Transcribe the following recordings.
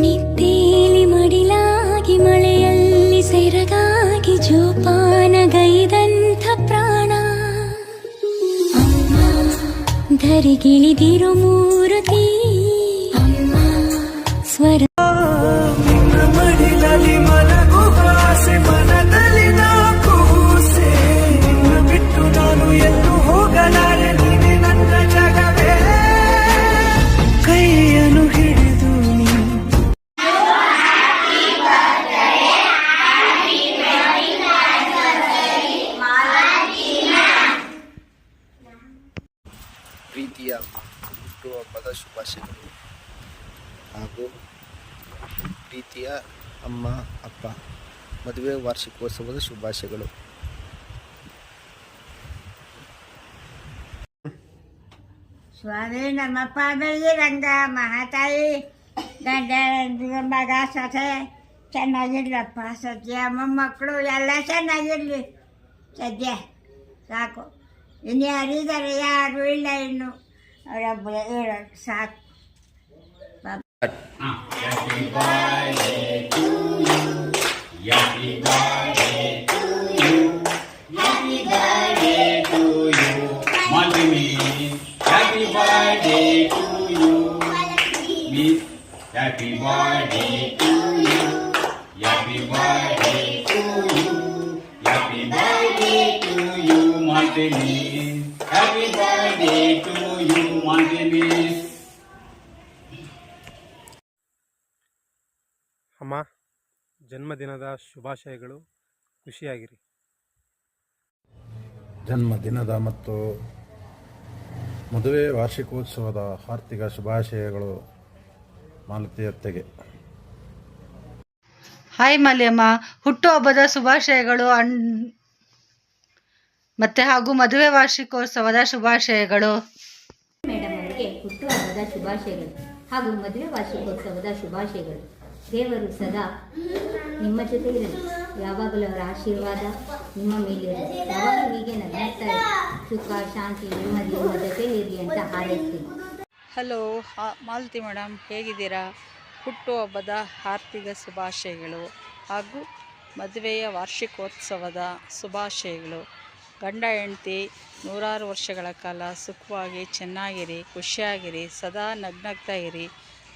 ನಿದ್ದೇಲಿ ಮಡಿಲಾಗಿ ಮಳೆಯಲ್ಲಿ ಸೆರಗಾಗಿ ಜೋಪಾನಗೈದಂಥ ಪ್ರಾಣ ಅಮ್ಮ ಧರಿಗಿಳಿದಿರು ಮೂರುತಿ ಅಮ್ಮ ಸ್ವರ ಮಡಿಲಲ್ಲಿ ಮಲಗುವ ಆಸೆ ಮನದಲ್ಲಿ ನಾ ಕೂಸೆ ಬಿಟ್ಟು ನಾನು ಎಲ್ಲೂ ಹೋಗಲಾರೆ ನೀನೆ ನನ್ನ ಜಗವೇ ಕೈಯನ್ನು ಹಿಡಿದು ಪ್ರೀತಿಯ ಹುಟ್ಟುಹಬ್ಬದ ಶುಭಾಶಯಗಳು ಹಾಗೂ ಪ್ರೀತಿಯ ಅಮ್ಮ ಅಪ್ಪ ಮದುವೆ ವಾರ್ಷಿಕೋತ್ಸವದ ಶುಭಾಶಯಗಳು. ಸ್ವಾಮಿ ನಮ್ಮಪ್ಪ ಬೆಳಗಿರಂಗ ಮಹಾತಾಯಿ ಗಂಡ ಮಗ ಸೊಸೆ ಚೆನ್ನಾಗಿರ್ಲಪ್ಪ. ಸದ್ಯ ಮೊಮ್ಮಕ್ಕಳು ಎಲ್ಲ ಚೆನ್ನಾಗಿರಲಿ. ಸದ್ಯ ಸಾಕು. ಇನ್ನು ಯಾರಿದ್ದಾರೆ? ಯಾರು ಇಲ್ಲ. ಇನ್ನು ಅವರೊಬ್ಬ ಹೇಳೋದು ಸಾಕು. Happy birthday to you. Happy birthday to you. Happy birthday to you. Malvini. Happy birthday to you. Miss. Happy birthday to you. Happy birthday to you. Happy birthday to you, Malvini. Happy birthday to you, Malvini. ಅಮ್ಮ, ಜನ್ಮದಿನದ ಶುಭಾಶಯಗಳು. ಖುಷಿಯಾಗಿರಿ. ಜನ್ಮದಿನದ ಮತ್ತು ಮದುವೆ ವಾರ್ಷಿಕೋತ್ಸವದ ಆರ್ಥಿಕ ಶುಭಾಶಯಗಳು ಮಾಲತಿಯತ್ತೆಗೆ. Hi ಮಾಲಿಯಮ್ಮ, ಹುಟ್ಟುಹಬ್ಬದ ಶುಭಾಶಯಗಳು ಮತ್ತೆ ಹಾಗೂ ಮದುವೆ ವಾರ್ಷಿಕೋತ್ಸವದ ಶುಭಾಶಯಗಳು. ಮೇಡಮ್ ಅವರಿಗೆ ಹುಟ್ಟುಹಬ್ಬದ ಶುಭಾಶಯಗಳು ಹಾಗೂ ಮದುವೆ ವಾರ್ಷಿಕೋತ್ಸವದ ಶುಭಾಶಯಗಳು. ದೇವರು ಸದಾ ನಿಮ್ಮ ಜೊತೆ ಇರಲಿ. ಯಾವಾಗಲೂ ಅವರ ಆಶೀರ್ವಾದ ನಿಮ್ಮ ಮೇಲಿರಲಿ. ಯಾವಾಗಲೂ ಹೀಗೆ ನಗ್ನಾಗ್ತಾ ಇರಲಿ. ಸುಖ ಶಾಂತಿ ನೆಮ್ಮದಿ ನಿಮ್ಮ ಜೊತೆ ಇರಲಿ ಅಂತ ಹಾರೈಸ್ತೀನಿ. ಹಲೋ ಮಾಲತಿ ಮೇಡಮ್, ಹೇಗಿದ್ದೀರಾ? ಹುಟ್ಟುಹಬ್ಬದ ಆರ್ಥಿಕ ಶುಭಾಶಯಗಳು ಹಾಗೂ ಮದುವೆಯ ವಾರ್ಷಿಕೋತ್ಸವದ ಶುಭಾಶಯಗಳು. ಗಂಡ ಹೆಂಡತಿ 100 ವರ್ಷಗಳ ಕಾಲ ಸುಖವಾಗಿ ಚೆನ್ನಾಗಿರಿ, ಖುಷಿಯಾಗಿರಿ, ಸದಾ ನಗ್ನಗ್ತಾ ಇರಿ.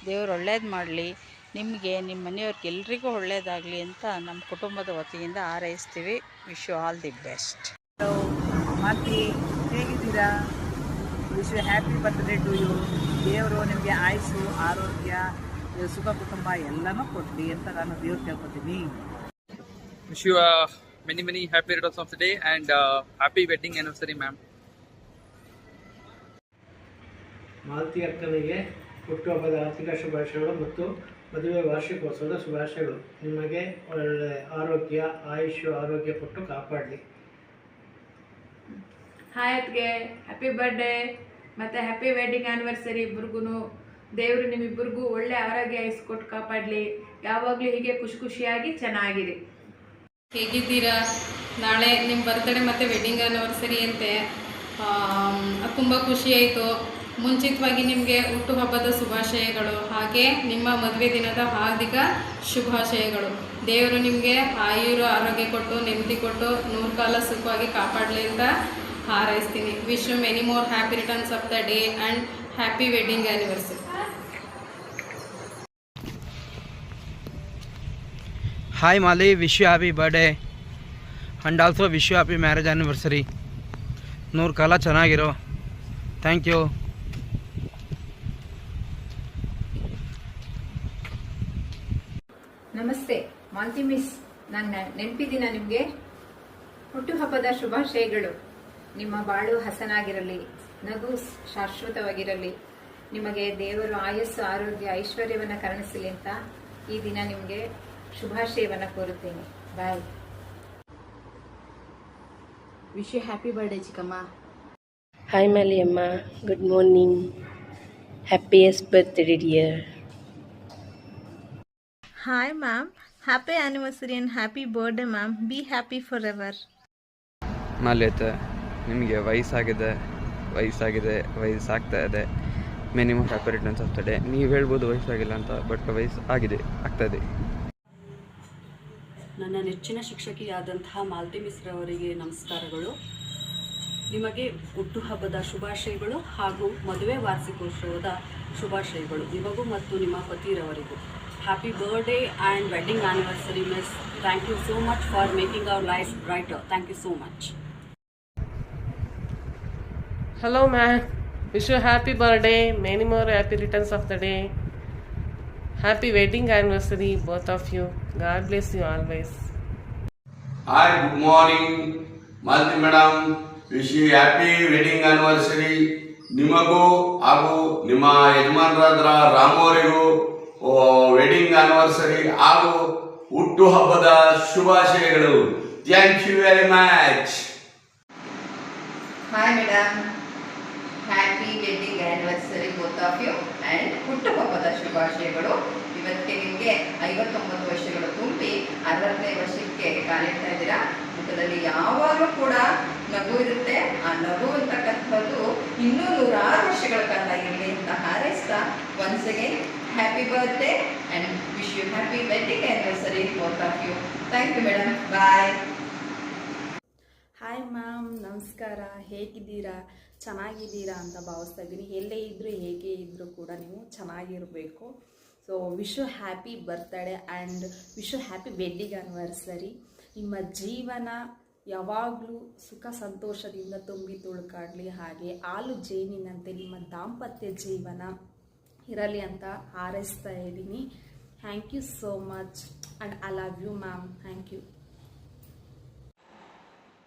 ದೇವರು ಒಳ್ಳೇದು ಮಾಡಲಿ. ನಿಮಗೆ ನಿಮ್ಮ ಮನೆಯವ್ರಿಗೆ ಎಲ್ರಿಗೂ ಒಳ್ಳೆಯದಾಗಲಿ ಅಂತ ನಮ್ಮ ಕುಟುಂಬದ ವತಿಯಿಂದ ಹಾರೈಸ್ತೀವಿ. Wish you all the best. Hello Mati, ಹೇಗಿದ್ದೀರಾ? Wish you happy birthday to you. ದೇವರು ನಿಮಗೆ ಆಯುಷು, ಆರೋಗ್ಯ, ಸುಖ, ಕುಟುಂಬ ಎಲ್ಲನೂ ಕೊಡಲಿ ಅಂತ ನಾನು ದೇವ್ರು ಕೇಳ್ಕೊತೀನಿ. Wish you many happy returns of the day and happy wedding anniversary ma'am. Malathi ಅಕ್ಕನಿಗೆ ಹುಟ್ಟುಹಬ್ಬದ ಆರ್ಥಿಕ ಶುಭಾಶಯಗಳು ಮತ್ತು ಮದುವೆ ವಾರ್ಷಿಕೋತ್ಸವದ ಶುಭಾಶಯಗಳು. ನಿಮಗೆ ಒಳ್ಳೆ ಆರೋಗ್ಯ, ಆರೋಗ್ಯ ಕೊಟ್ಟು ಕಾಪಾಡಲಿ. ಹಾಯ್ ಅತ್ಗೆ, ಹ್ಯಾಪಿ ಬರ್ಡೇ ಮತ್ತು ಹ್ಯಾಪಿ ವೆಡ್ಡಿಂಗ್ ಆ್ಯನಿವರ್ಸರಿ ಇಬ್ಬರಿಗೂ. ದೇವರು ನಿಮ್ಮಿಬ್ಬರಿಗೂ ಒಳ್ಳೆ ಆರೋಗ್ಯ ಕೊಟ್ಟು ಕಾಪಾಡಲಿ. ಯಾವಾಗಲೂ ಹೀಗೆ ಖುಷಿಯಾಗಿ ಚೆನ್ನಾಗಿರಿ. ಹೇಗಿದ್ದೀರಾ? ನಾಳೆ ನಿಮ್ಮ ಬರ್ತ್ಡೇ ಮತ್ತು ವೆಡ್ಡಿಂಗ್ ಆ್ಯನಿವರ್ಸರಿ ಅಂತೆ. ತುಂಬ ಖುಷಿಯಾಯಿತು. ಮುಂಚಿತವಾಗಿ ನಿಮಗೆ ಹುಟ್ಟುಹಬ್ಬದ ಶುಭಾಶಯಗಳು, ಹಾಗೆ ನಿಮ್ಮ ಮದುವೆ ದಿನದ ಹಾರ್ದಿಕ ಶುಭಾಶಯಗಳು. ದೇವರು ನಿಮಗೆ ಆರೋಗ್ಯ ಕೊಟ್ಟು ನೆಮ್ಮದಿ ಕೊಟ್ಟು 100 ಕಾಲ ಸುಖವಾಗಿ ಕಾಪಾಡಲಿ ಅಂತ ಹಾರೈಸ್ತೀನಿ. Wish you many more happy returns of the day and happy wedding anniversary. Hi Mali, wish you happy birthday and also wish you happy marriage anniversary. 100 ಕಾಲ ಚೆನ್ನಾಗಿರೋ. Thank you. ನಮಸ್ತೆ ಮಾಲತಿ ಮಿಸ್, ನನ್ನ ನೆನಪಿದಿನ ನಿಮಗೆ ಹುಟ್ಟುಹಬ್ಬದ ಶುಭಾಶಯಗಳು. ನಿಮ್ಮ ಬಾಳು ಹಸನಾಗಿರಲಿ, ನಗು ಶಾಶ್ವತವಾಗಿರಲಿ. ನಿಮಗೆ ದೇವರು ಆಯಸ್ಸು, ಆರೋಗ್ಯ, ಐಶ್ವರ್ಯವನ್ನು ಕರುಣಿಸಲಿ ಅಂತ ಈ ದಿನ ನಿಮಗೆ ಶುಭಾಶಯವನ್ನು ಕೋರುತ್ತೇನೆ. Bye. Wish you happy birthday ಚಿಕ್ಕಮ್ಮ. ಹಾಯ್ ಮಾಲಿಯಮ್ಮ, good morning. Happiest birthday dear. Hi ma'am, happy anniversary and happy birthday ma'am. Be happy forever. ಮಾಲ್ಯತೆ, ನಿಮಗೆ ವಯಸ್ಸಾಗ್ತಾ ಇದೆ. Many more happy returns of the day. ನೀವು ಹೇಳ್ಬೋದು ವಯಸ್ಸಾಗಿಲ್ಲ ಅಂತ, ಬಟ್ ವಯಸ್ಸು ಆಗ್ತದೆ. ನನ್ನ ನೆಚ್ಚಿನ ಶಿಕ್ಷಕಿಯಾದಂತಹ ಮಾಲತಿ ಮಿಸ್ರವರಿಗೆ ನಮಸ್ಕಾರಗಳು. ನಿಮಗೆ ಹುಟ್ಟುಹಬ್ಬದ ಶುಭಾಶಯಗಳು ಹಾಗೂ ಮದುವೆ ವಾರ್ಷಿಕೋತ್ಸವದ ಶುಭಾಶಯಗಳು ನಿಮಗೂ ಮತ್ತು ನಿಮ್ಮ ಪತಿರವರಿಗೂ. Happy birthday and wedding anniversary miss. Thank you so much for making our life brighter. Thank you so much. Hello ma'am, wish you happy birthday, many more happy returns of the day. Happy wedding anniversary both of you. God bless you always. Hi, good morning Malathi madam. Wish you happy wedding anniversary. ನಿಮಗೂ ಹಾಗೂ ನಿಮ್ಮ ಯಜಮಾನರಾದ ರಾಮು ಅವರಿಗೂ wedding anniversary ಹಾಗೂ ಹುಟ್ಟುಹಬ್ಬದ ಶುಭಾಶಯಗಳು. Thank you very much. Hi madam, happy wedding anniversary both of you and ಹುಟ್ಟುಹಬ್ಬದ ಶುಭಾಶಯಗಳು. ಇವತ್ತಿಗೆ ನಿಮಗೆ 59 ವರ್ಷಗಳು ತುಂಬಿ 60ನೇ ವರ್ಷಕ್ಕೆ ಕಾಲಿಡ್ತಾ ಇದ್ದೀರಾ. ಮುಖದಲ್ಲಿ ಯಾವಾಗಲೂ ಕೂಡ ನಗು ಇರುತ್ತೆ. ಆ ನಗು ಅಂತಕ್ಕಂಥದ್ದು ಇನ್ನೂ 106 ವರ್ಷಗಳ ಕಾಲ ಇರಲಿ ಅಂತ ಹಾರೈಸ್ತಾ once again happy birthday and wish you happy wedding anniversary both of you. Thank you madam, bye. Hi ma'am, ನಮಸ್ಕಾರ. ಹೇಗಿದ್ದೀರಾ? ಚೆನ್ನಾಗಿದ್ದೀರಾ ಅಂತ ಭಾವಿಸ್ತಾ ಇದ್ದೀನಿ. ಎಲ್ಲೇ ಇದ್ದರೂ ಹೇಗೆ ಇದ್ದರೂ ಕೂಡ ನೀವು ಚೆನ್ನಾಗಿರಬೇಕು. So wish you happy birthday and wish you happy wedding anniversary. ನಿಮ್ಮ ಜೀವನ ಯಾವಾಗಲೂ ಸುಖ ಸಂತೋಷದಿಂದ ತುಂಬಿ ತುಳುಕಾಡಲಿ, ಹಾಗೆ ಹಾಲು ಜೇನಿನಂತೆ ನಿಮ್ಮ ದಾಂಪತ್ಯ ಜೀವನ ಇರಲಿ ಅಂತ ಹಾರೈಸ್ತಾ ಇದ್ದೀನಿ. Thank you so much and I love you ma'am. Thank you.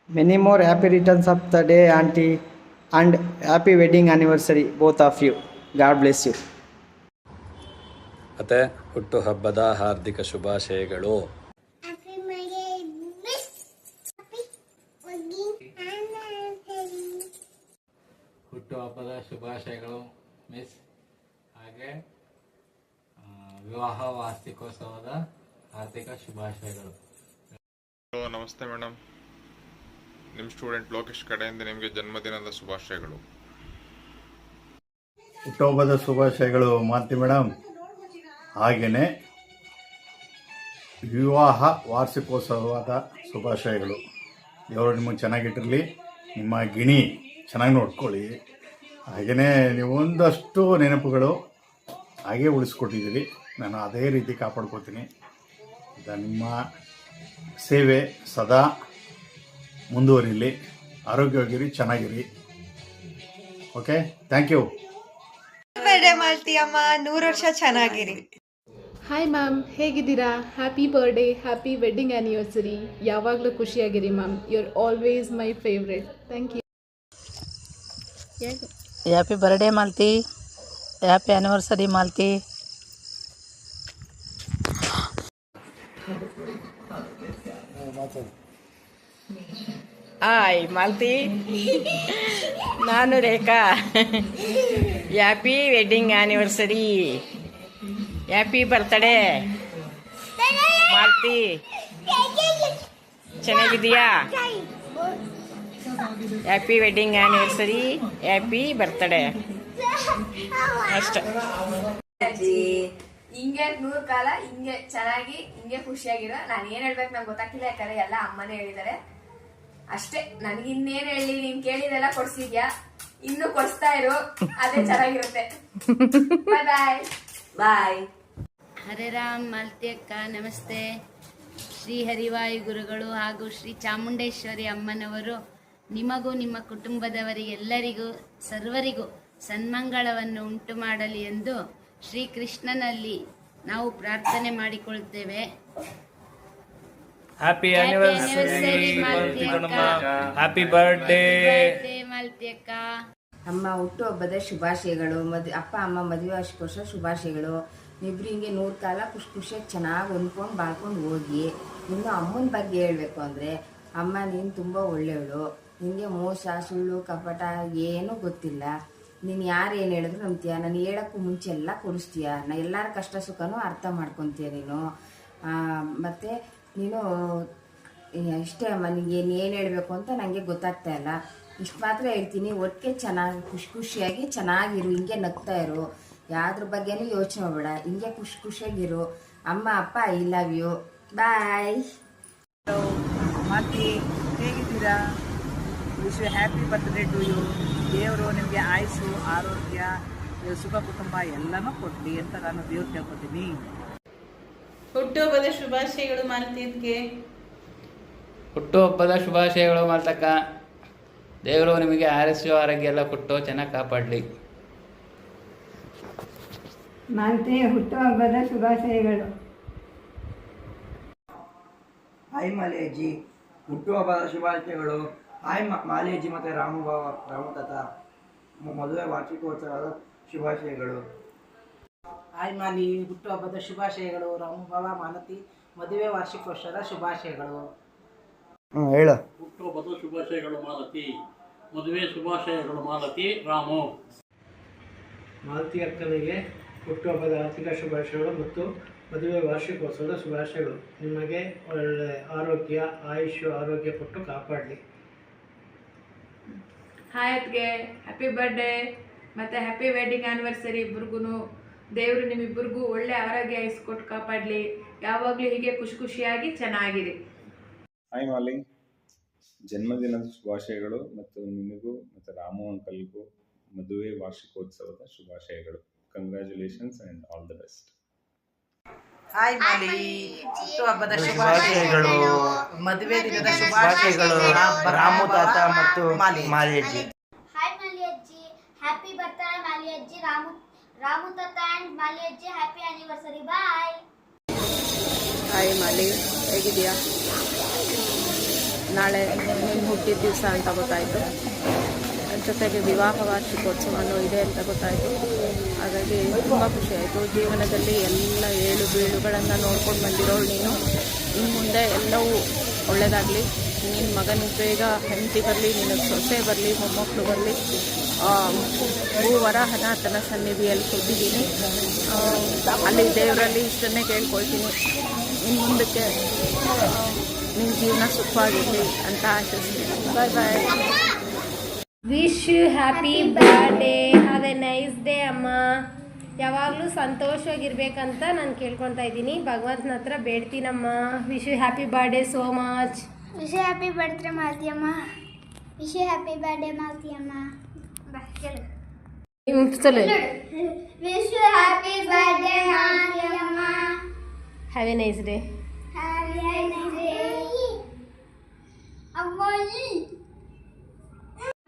Many more happy returns of the day, auntie, and happy wedding anniversary, both of you. God bless you. ಮತ್ತೆ ಹುಟ್ಟುಹಬ್ಬದ ಹಾರ್ದಿಕ ಶುಭಾಶಯಗಳು. ಹುಟ್ಟುಹಬ್ಬದ ಶುಭಾಶಯಗಳು ಮಿಸ್. ಹಾಗೆ ವಿವಾಹ ವಾರ್ಷಿಕೋತ್ಸವದ ಹಾರ್ದಿಕ ಶುಭಾಶಯಗಳು. ನಮಸ್ತೆ ಮೇಡಮ್, ನಿಮ್ಮ ಸ್ಟೂಡೆಂಟ್ ಲೋಕೇಶ್ ಕಡೆಯಿಂದ ನಿಮಗೆ ಜನ್ಮದಿನದ ಶುಭಾಶಯಗಳು. ಹುಟ್ಟುಹಬ್ಬದ ಶುಭಾಶಯಗಳು ಮಾಲತಿ ಮೇಡಮ್. ಹಾಗೆಯೇ ವಿವಾಹ ವಾರ್ಷಿಕೋತ್ಸವದ ಶುಭಾಶಯಗಳು. ದೇವರು ನಿಮಗೆ ಚೆನ್ನಾಗಿಟ್ಟಿರಲಿ, ನಿಮ್ಮ ಗಿಣಿ ಚೆನ್ನಾಗಿ ನೋಡ್ಕೊಳ್ಳಿ. ಹಾಗೆಯೇ ನೀವು ಒಂದಷ್ಟು ನೆನಪುಗಳು ಹಾಗೆ ಉಳಿಸ್ಕೊಟ್ಟಿದ್ದೀರಿ, ನಾನು ಅದೇ ರೀತಿ ಕಾಪಾಡ್ಕೋತೀನಿ. ನಿಮ್ಮ ಸೇವೆ ಸದಾ ಮುಂದುವರಿಲಿ, ಆರೋಗ್ಯವಾಗಿರಿ, ಚೆನ್ನಾಗಿರಿ. Okay, thank you. Birthday Malti ಅಮ್ಮ, 100 ವರ್ಷ ಚೆನ್ನಾಗಿರಿ. ಹಾಯ್ ಮ್ಯಾಮ್, ಹೇಗಿದ್ದೀರಾ? Happy birthday, happy wedding anniversary. ಯಾವಾಗಲೂ ಖುಷಿಯಾಗಿರಿ ma'am. You are always my favourite. Thank you. Happy birthday Malti, happy anniversary Malti. Hi Malti, ನಾನು Rekha. Happy wedding anniversary, happy birthday Malti. ಚೆನ್ನಾಗಿದೆಯಾ? Happy wedding anniversary, happy birthday ಅಷ್ಟೇ. ಹಿಂಗೆ 100 ಕಾಲ ಹಿಂಗೆ ಚೆನ್ನಾಗಿ ಹಿಂಗೆ ಖುಷಿಯಾಗಿರೋ. ನಾನು ಏನ್ ಹೇಳ್ಬೇಕು ನಂಗೆ ಗೊತ್ತಾಗ್ತಿಲ್ಲ, ಯಾಕಂದ್ರೆ ಎಲ್ಲ ಅಮ್ಮನೇ ಹೇಳಿದ್ದಾರೆ ಅಷ್ಟೇ. ನನ್ಗೆ ಇನ್ನೇನ್ ಹೇಳಿ, ನೀನ್ ಕೇಳಿದೆಲ್ಲ ಕೊಡ್ಸಿದ್ಯಾ, ಇನ್ನು ಕೊಡ್ಸ್ತಾ ಇರು, ಅದೇ ಚೆನ್ನಾಗಿರುತ್ತೆ. ಬಾಯ್ ಬಾಯ್. ಹರೇ ರಾಮ್. ಮಾಲತಿ ಅಕ್ಕ ನಮಸ್ತೆ. ಶ್ರೀ ಹರಿವಾಯು ಗುರುಗಳು ಹಾಗೂ ಶ್ರೀ ಚಾಮುಂಡೇಶ್ವರಿ ಅಮ್ಮನವರು ನಿಮಗೂ ನಿಮ್ಮ ಕುಟುಂಬದವರಿಗೆಲ್ಲರಿಗೂ ಸರ್ವರಿಗೂ ಸನ್ಮಂಗಳವನ್ನು ಉಂಟು ಮಾಡಲಿ ಎಂದು ಶ್ರೀಕೃಷ್ಣನಲ್ಲಿ ನಾವು ಪ್ರಾರ್ಥನೆ ಮಾಡಿಕೊಳ್ಳುತ್ತೇವೆ. ಹ್ಯಾಪಿ ಆನಿವರ್ಸರಿ ಮಾಲ್ತಿ ಅಕ್ಕ. ಹ್ಯಾಪಿ ಬರ್ತ್ಡೇ ಮಾಲ್ತಿ ಅಕ್ಕ. ಅಮ್ಮ ಹುಟ್ಟುಹಬ್ಬದ ಶುಭಾಶಯಗಳು. ಅಪ್ಪ ಅಮ್ಮ ಮದುವೆ ವಾರ್ಷಿಕೋತ್ಸವ ಶುಭಾಶಯಗಳು. ಇಬ್ರು ಹಿಂಗೆ 100 ಕಾಲ ಖುಷಿಯಾಗಿ ಚೆನ್ನಾಗಿ ಹೊಂದ್ಕೊಂಡು ಬಾಳ್ಕೊಂಡು ಹೋಗಿ. ಇನ್ನು ಅಮ್ಮನ ಬಗ್ಗೆ ಹೇಳಬೇಕು ಅಂದರೆ, ಅಮ್ಮ ನೀನು ತುಂಬ ಒಳ್ಳೆಯವಳು. ನಿನಗೆ ಮೋಸ ಸುಳ್ಳು ಕಪಟ ಏನೂ ಗೊತ್ತಿಲ್ಲ. ನೀನು ಯಾರು ಏನು ಹೇಳಿದ್ರು ನಂಬ್ತೀಯ. ನಾನು ಹೇಳೋಕ್ಕೂ ಮುಂಚೆ ಎಲ್ಲ ಕೊಡಿಸ್ತೀಯ. ನಾ ಎಲ್ಲರ ಕಷ್ಟ ಸುಖನೂ ಅರ್ಥ ಮಾಡ್ಕೊತೀಯ ನೀನು. ಮತ್ತು ನೀನು ಇಷ್ಟೇ ಅಮ್ಮ. ನಿನಗೆ ಏನು ಹೇಳಬೇಕು ಅಂತ ನನಗೆ ಗೊತ್ತಾಗ್ತಾ ಇಲ್ಲ. ಇಷ್ಟು ಮಾತ್ರ ಹೇಳ್ತೀನಿ. ಒಟ್ಟಿಗೆ ಚೆನ್ನಾಗಿ ಖುಷಿಯಾಗಿ ಚೆನ್ನಾಗಿರು, ಹಿಂಗೆ ನಗ್ತಾ ಇರು, ಯಾವ್ದ್ರ ಬಗ್ಗೆನೂ ಯೋಚನೆ ಮಾಡಬೇಡ, ಹಿಂಗೆ ಖುಷಿಯಾಗಿರು. ಅಮ್ಮ ಅಪ್ಪ I love you. Bye. Mathi ಹೇಗಿದ್ದೀರಾ? Wish you happy birthday to you. ದೇವರು ನಿಮಗೆ ಆಯುಸ್ಸು, ಆರೋಗ್ಯ, ಸುಖ, ಕುಟುಂಬ ಎಲ್ಲನೂ ಕೊಡಲಿ ಅಂತ ನಾನು ದೇವ್ರು ಕೇಳ್ಕೊತೀನಿ. ಹುಟ್ಟುಹಬ್ಬದ ಶುಭಾಶಯಗಳು ಮಾಲತಿಗೆ. ಹುಟ್ಟುಹಬ್ಬದ ಶುಭಾಶಯಗಳು ಮಾಲ್ತಕ್ಕ. ದೇವರು ನಿಮಗೆ ಆರೈಸು ಆರೋಗ್ಯ ಎಲ್ಲ ಕೊಟ್ಟು ಚೆನ್ನಾಗಿ ಕಾಪಾಡಲಿ. ಮಾಲತಿ ಹುಟ್ಟುಹಬ್ಬದ ಶುಭಾಶಯಗಳು. ಹಾಯ್ ಮಾಲಿಯಜ್ಜಿ, ಹುಟ್ಟುಹಬ್ಬದ ಶುಭಾಶಯಗಳು. ಹಾಯ್ ಮಾಲಿಯಜ್ಜಿ ಮತ್ತು ರಾಮು ತಾತ, ಮದುವೆ ವಾರ್ಷಿಕೋತ್ಸವದ ಶುಭಾಶಯಗಳು. ಹಾಯ್ ಮಾಲಿ, ಹುಟ್ಟುಹಬ್ಬದ ಶುಭಾಶಯಗಳು. ರಾಮು ಬಾಬಾ ಮಾಲತಿ ಮದುವೆ ವಾರ್ಷಿಕೋತ್ಸವದ ಶುಭಾಶಯಗಳು. ಹೇಳು. ಹುಟ್ಟುಹಬ್ಬದ ಶುಭಾಶಯಗಳು ಮಾಲತಿ, ಮದುವೆ ಶುಭಾಶಯಗಳು ಮಾಲತಿ. ರಾಮು. ಮಾಲತಿ ಅಕ್ಕನಿಗೆ ಹುಟ್ಟುಹಬ್ಬದ ಆರ್ಥಿಕ ಶುಭಾಶಯಗಳು ಮತ್ತು ಮದುವೆ ವಾರ್ಷಿಕೋತ್ಸವದ ಶುಭಾಶಯಗಳು. ನಿಮಗೆ ಒಳ್ಳೆ ಆರೋಗ್ಯ, ಆಯುಷ್ಯ, ಆರೋಗ್ಯ ಕೊಟ್ಟು ಕಾಪಾಡಲಿ. ಹಾಯ್ ಅದ್ಗೆ ಹ್ಯಾಪಿ ಬರ್ಡೇ ಮತ್ತು ಹ್ಯಾಪಿ ವೆಡ್ಡಿಂಗ್ ಆ್ಯನಿವರ್ಸರಿ ಇಬ್ಬರಿಗೂ. ದೇವರು ನಿಮ್ಮಿಬ್ಬರಿಗೂ ಒಳ್ಳೆ ಆರೋಗ್ಯ ಇಸ್ಕೊಟ್ಟು ಕಾಪಾಡಲಿ. ಯಾವಾಗಲೂ ಹೀಗೆ ಖುಷಿಯಾಗಿ ಚೆನ್ನಾಗಿರಿ. ಹಾಯ್ ಮಾಲಿ, ಜನ್ಮದಿನದ ಶುಭಾಶಯಗಳು ಮತ್ತು ನಿನಗೂ ಮತ್ತು ರಾಮು ಅಂಕಲ್ಗೂ ಮದುವೆ ವಾರ್ಷಿಕೋತ್ಸವದ ಶುಭಾಶಯಗಳು. Congratulations and all the best. Hi Mali, ಹುಟ್ಟುಹಬ್ಬದ ಶುಭಾಶಯಗಳು, ಮದುವೆ ದಿನದ ಶುಭಾಶಯಗಳು. ರಾಮು ತಾತ ಮತ್ತು ಮಾಲಿಯಜ್ಜಿ. ಹಾಯ್ ಮಾಲಿಯಜ್ಜಿ, ಹ್ಯಾಪಿ ಬರ್ತ್ಡೇ ಮಾಲಿಯಜ್ಜಿ. ರಾಮು ತಾತ ಆ್ಯಂಡ್ ಮಾಲಿಯಜ್ಜಿ happy anniversary. Bye. Hi Mali, ಹೇಗಿದೆಯಾ? ನಾಳೆ ನಿಮ್ಮ ಹುಟ್ಟಿದ ದಿವಸ ಅಂತ ಗೊತ್ತಾಯಿತು, ಜೊತೆಗೆ ವಿವಾಹ ವಾರ್ಷಿಕೋತ್ಸವನೂ ಇದೆ ಅಂತ ಗೊತ್ತಾಯಿತು. ಹಾಗಾಗಿ ತುಂಬ ಖುಷಿಯಾಯಿತು. ಜೀವನದಲ್ಲಿ ಎಲ್ಲ ಏಳು ಬೀಳುಗಳನ್ನು ನೋಡ್ಕೊಂಡು ಬಂದಿರೋಳು ನೀನು. ಇನ್ನು ಮುಂದೆ ಎಲ್ಲವೂ ಒಳ್ಳೆಯದಾಗಲಿ. ನಿನ್ನ ಮಗನಿಗೆ ಬೇಗ ಹೆಂಡತಿ ಬರಲಿ, ನಿನಗೆ ಸೊಸೆ ಬರಲಿ, ಮೊಮ್ಮಕ್ಕಳು ಬರಲಿ. ಭೂವರಾಹನಾಥನ ಸನ್ನಿಧಿಯಲ್ಲಿ ಕೊಟ್ಟಿದ್ದೀನಿ. ಅಲ್ಲಿ ದೇವರಲ್ಲಿ ಇಷ್ಟನ್ನೇ ಕೇಳ್ಕೊಳ್ತೀನಿ. ಇನ್ನು ಮುಂದಕ್ಕೆ ನಿನ್ನ ಜೀವನ ಸುಖವಾಗಿರಲಿ ಅಂತ ಆಶಿಸ್ತೀನಿ. Bye bye. Wish you happy birthday. Have a nice day ಅಮ್ಮ. ಯಾವಾಗಲೂ ಸಂತೋಷವಾಗಿರ್ಬೇಕಂತ ನಾನು ಕೇಳ್ಕೊತಾ ಇದ್ದೀನಿ. ಭಗವಂತನ ಹತ್ರ ಬೇಡ್ತೀನಮ್ಮ. Wish you happy birthday so much. Wish you happy birthday ಮಾಲ್ತಿಯಮ್ಮ. ವಿಶ್ ಯು ಹ್ಯಾಪಿ ಬರ್ಡೇ ಮಾಲ್ತಿಯಮ್ಮ. ವಿಶ್ ಯು ಹ್ಯಾಪಿ ಬರ್ಡೇ ಮಾಲ್ತಿಯಮ್ಮ. Have a nice day.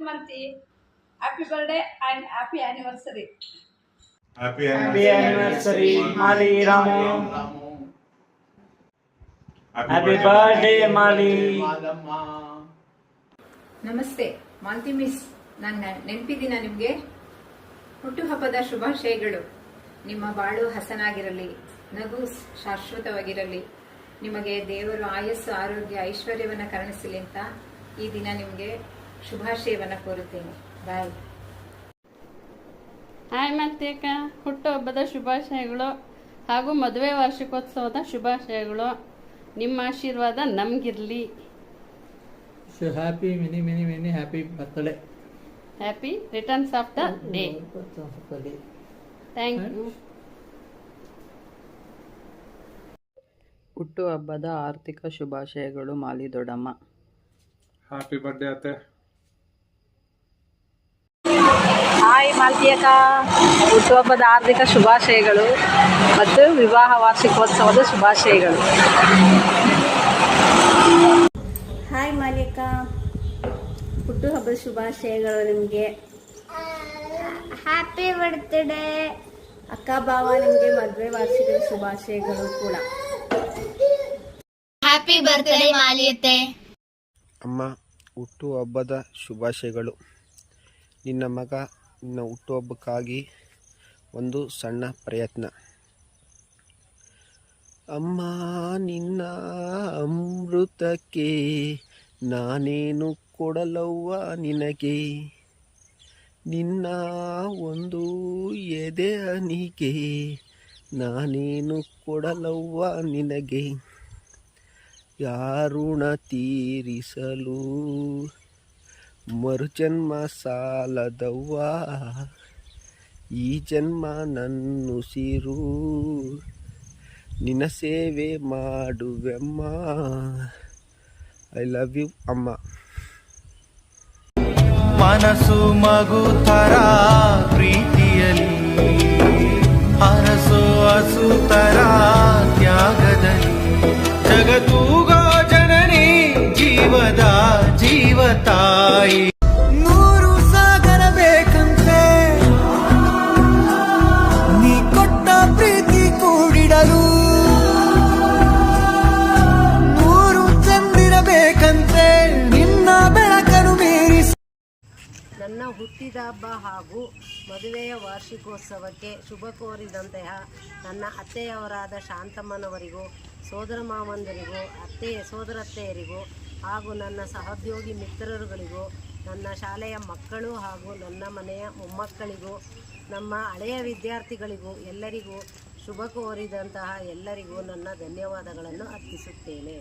Malathi, happy birthday and happy anniversary. Happy anniversary Mali. Ramu, happy birthday Mali. ನಮಸ್ತೆ Malathi miss, ನನ್ನ ನೆನಪಿದ್ದೀನ ನಿಮಗೆ? ಹುಟ್ಟುಹಬ್ಬದ ಶುಭಾಶಯಗಳು. ನಿಮ್ಮ ಬಾಳು ಹಸನಾಗಿರಲಿ, ನಗು ಶಾಶ್ವತವಾಗಿರಲಿ. ನಿಮಗೆ ದೇವರು ಆಯಸ್ಸು, ಆರೋಗ್ಯ, ಐಶ್ವರ್ಯವನ್ನು ಕರುಣಿಸಲಿ ಅಂತ ಈ ದಿನ ನಿಮಗೆ ಶುಭಾಶಯವನ್ನು ಕೋರುತ್ತೇನೆ. ಬಾಯ್. ಹಾಯ್ ಮಾಲತಿ ಅಕ್ಕ, ಹುಟ್ಟುಹಬ್ಬದ ಶುಭಾಶಯಗಳು ಹಾಗೂ ಮದುವೆ ವಾರ್ಷಿಕೋತ್ಸವದ ಶುಭಾಶಯಗಳು. ನಿಮ್ಮ ಆಶೀರ್ವಾದ ನಮಗಿರಲಿ. So happy many happy birthday. Happy returns of the day. Thank you. ಹುಟ್ಟುಹಬ್ಬದ ಆರ್ಥಿಕ ಶುಭಾಶಯಗಳು ಮಾಲಿ ದೊಡ್ಡಮ್ಮ. ಹ್ಯಾಪಿ ಬರ್ಡೇ ಅತ್ತೆ. ಹಾಯ್ ಮಾಲತಿ ಅಕ್ಕ, ಹುಟ್ಟುಹಬ್ಬದ ಆರ್ಥಿಕ ಶುಭಾಶಯಗಳು ಮತ್ತು ವಿವಾಹ ವಾರ್ಷಿಕೋತ್ಸವದ ಶುಭಾಶಯಗಳು. ಹಾಯ್ ಮಾಲಿಕ, ಹುಟ್ಟುಹಬ್ಬದ ಶುಭಾಶಯಗಳು ನಿಮಗೆ. ಹ್ಯಾಪಿ ಬರ್ತ್ಡೇ ಅಕ್ಕ ಬಾವ. ನಿಮಗೆ ಮದುವೆ ವಾರ್ಷಿಕ ಶುಭಾಶಯಗಳು ಕೂಡ. ಹ್ಯಾಪಿ ಬರ್ತ್ಡೇ ಮಾಲಿಯತ್ತೆ. ಅಮ್ಮ, ಹುಟ್ಟುಹಬ್ಬದ ಶುಭಾಶಯಗಳು. ನಿನ್ನ ಮಗ ನಿನ್ನ ಹುಟ್ಟುಹಬ್ಬಕ್ಕಾಗಿ ಒಂದು ಸಣ್ಣ ಪ್ರಯತ್ನ. ಅಮ್ಮ, ನಿನ್ನ ಅಮೃತಕ್ಕೆ ನಾನೇನು ಕೊಡಲವ್ವ ನಿನಗೆ, ನಿನ್ನ ಒಂದು ಎದೆ ಹನಿಗೆ ನಾನೇನು ಕೊಡಲವ್ವ ನಿನಗೆ. ಯಾರುಣ ತೀರಿಸಲು ಮರುಜನ್ಮ ಸಾಲದವ್ವ ಈ ಜನ್ಮ ನನ್ನುಸಿರು ನಿನ್ನ ಸೇವೆ ಮಾಡುವೆಮ್ಮ. ಐ ಲವ್ ಯು ಅಮ್ಮ. ಮನಸ್ಸು ಮಗು ತರ ಪ್ರೀತಿಯಲಿ ಹರಸೋ ಹಸು ತರ ತ್ಯಾಗದಲ್ಲಿ ಜಗತ್ತೂಗೋ ಜನನಿ ಜೀವದ ಜೀವತಾಯಿ. ನೂರು ಸಾಗರ ಬೇಕಂತೆ ನೀ ಕೊಟ್ಟ ಪ್ರೀತಿ ಕೂಡಿಡಲು, ನೂರು ಚಂದಿರಬೇಕಂತೆ ನಿನ್ನ ಬೆಳಕನ್ನು ಮೀರಿಸಿ. ನನ್ನ ಹುಟ್ಟಿದ ಹಬ್ಬ ಹಾಗೂ ಮದುವೆಯ ವಾರ್ಷಿಕೋತ್ಸವಕ್ಕೆ ಶುಭ ಕೋರಿದಂತಹ ನನ್ನ ಅತ್ತೆಯವರಾದ ಶಾಂತಮ್ಮನವರಿಗೂ, ಸೋದರ ಮಾವಂದರಿಗೂ, ಸೋದರತ್ತೆಯರಿಗೂ ಹಾಗೂ ನನ್ನ ಸಹೋದ್ಯೋಗಿ ಮಿತ್ರರುಗಳಿಗೂ, ನನ್ನ ಶಾಲೆಯ ಮಕ್ಕಳು ಹಾಗೂ ನನ್ನ ಮನೆಯ ಮೊಮ್ಮಕ್ಕಳಿಗೂ, ನಮ್ಮ ಹಳೆಯ ವಿದ್ಯಾರ್ಥಿಗಳಿಗೂ ಎಲ್ಲರಿಗೂ ಶುಭ ಕೋರಿದಂತಹ ಎಲ್ಲರಿಗೂ ನನ್ನ ಧನ್ಯವಾದಗಳನ್ನು ಅರ್ಪಿಸುತ್ತೇನೆ.